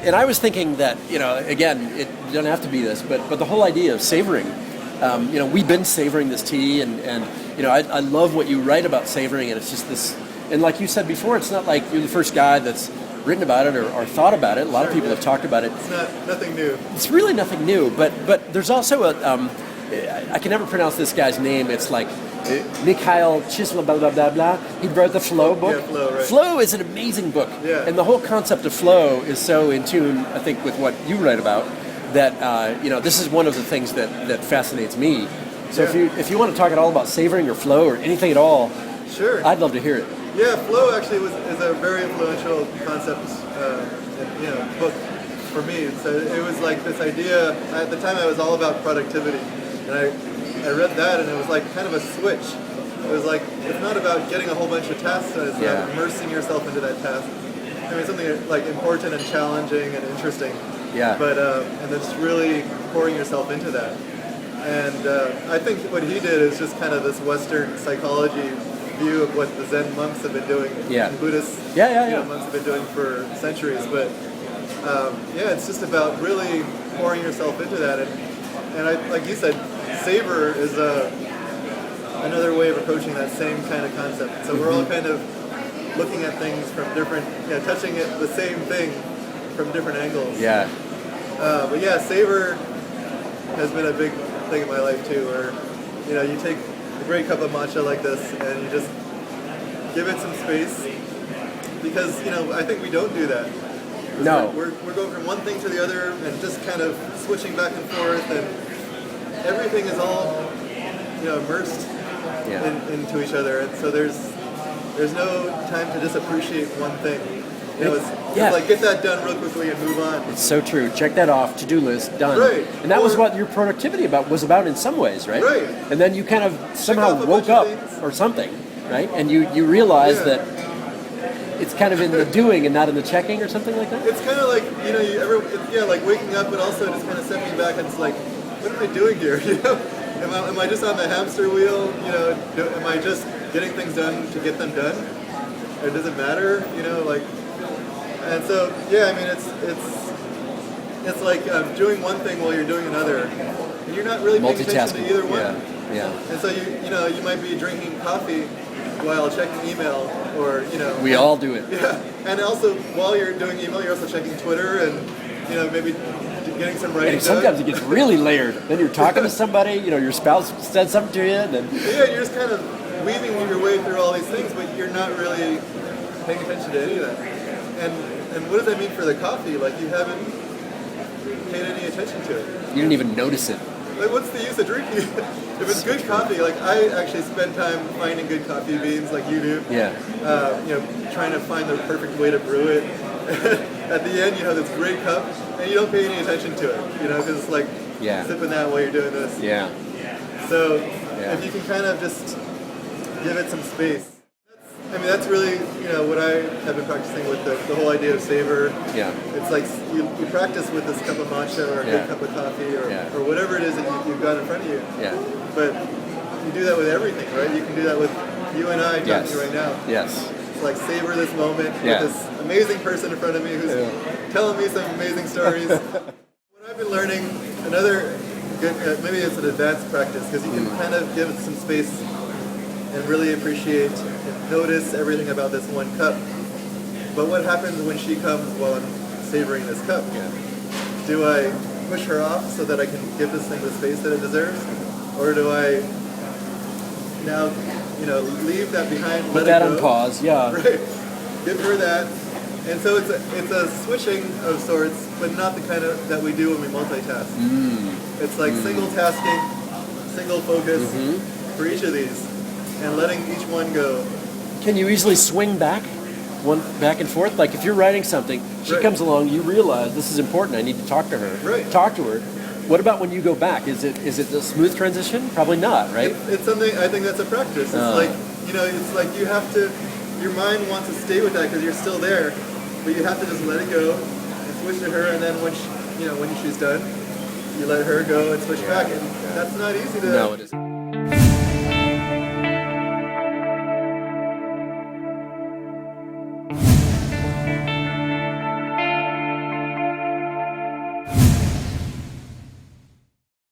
And I was thinking that, again, it doesn't have to be this, but the whole idea of savoring, we've been savoring this tea, and I love what you write about savoring, and it's just this, and like you said before, it's not like you're the first guy that's written about it or thought about it. A lot of people have talked about it. It's nothing new. It's really nothing new, but there's also I can never pronounce this guy's name. It's like Mikhail Chisla, blah, blah, blah, blah. He wrote the Flow book. Yeah, Flow, right. Flow is an amazing book. Yeah. And the whole concept of flow is so in tune, I think, with what you write about, that, this is one of the things that fascinates me. So if you want to talk at all about savoring or flow or anything at all, sure, I'd love to hear it. Yeah, flow actually is a very influential concept, book for me. So it was like this idea, at the time I was all about productivity. And I read that and it was like kind of a switch. It was like, it's not about getting a whole bunch of tasks done, it's about immersing yourself into that task. I mean, something like important and challenging and interesting. Yeah. But, and then just really pouring yourself into that. And I think what he did is just kind of this Western psychology view of what the Zen monks have been doing, and Buddhist monks have been doing for centuries. But it's just about really pouring yourself into that. And I, like you said, savor is another way of approaching that same kind of concept. So we're all kind of looking at things from different, touching it the same thing from different angles. Yeah. But yeah, savor has been a big thing in my life too, where you take a great cup of matcha like this and you just give it some space, because I think we don't do that. No. We're going from one thing to the other and just kind of switching back and forth, and everything is all immersed into each other, and so there's no time to just appreciate one thing. It's like get that done real quickly and move on. It's so true. Check that off. To-do list done. Right. And that was what your productivity was about in some ways, right? Right. And then you kind of somehow woke up or something, right? And you realized that it's kind of in the doing and not in the checking or something like that. It's kind of like like waking up, but also just kind of stepping back and it's like, what am I doing here? Am I just on the hamster wheel? Am I just getting things done to get them done? Or does it matter? And so it's like doing one thing while you're doing another, and you're not really paying attention to either one. Yeah. And so you might be drinking coffee while checking email, or we all do it. Yeah. And also while you're doing email, you're also checking Twitter and maybe getting some writing. And sometimes it gets really layered. Then you're talking to somebody, your spouse said something to you, and then you're just kind of weaving your way through all these things, but you're not really paying attention to any of that. And what does that mean for the coffee? Like, you haven't paid any attention to it. You didn't even notice it. Like, what's the use of drinking it? If it's good coffee, like, I actually spend time finding good coffee beans, like you do. Yeah. Trying to find the perfect way to brew it. At the end, you have this great cup, and you don't pay any attention to it, because it's like sipping that while you're doing this. Yeah. So, if you can kind of just give it some space. That's really, what I have been practicing with the whole idea of savor. Yeah. It's like you practice with this cup of matcha or a good cup of coffee or whatever it is that you've got in front of you. Yeah. But you do that with everything, right? You can do that with you and I talking to you right now. Yes. It's like savor this moment with this amazing person in front of me who's telling me some amazing stories. What I've been learning, another good, maybe it's an advanced practice, because you can kind of give it some space and really appreciate and notice everything about this one cup. But what happens when she comes while I'm savoring this cup? Do I push her off so that I can give this thing the space that it deserves? Or do I now, leave that behind, put that on pause, Right. Give her that. And so it's a switching of sorts, but not the kind of that we do when we multitask. It's like single tasking, single focus for each of these, and letting each one go. Can you easily swing back and forth? Like if you're writing something, she comes along, you realize this is important, I need to talk to her. Right. Talk to her. What about when you go back? Is it a smooth transition? Probably not, right? It's something, I think that's a practice. It's like, it's like you have to, your mind wants to stay with that because you're still there, but you have to just let it go and switch to her, and then when when she's done, you let her go and switch back, and that's not easy to... No, it isn't.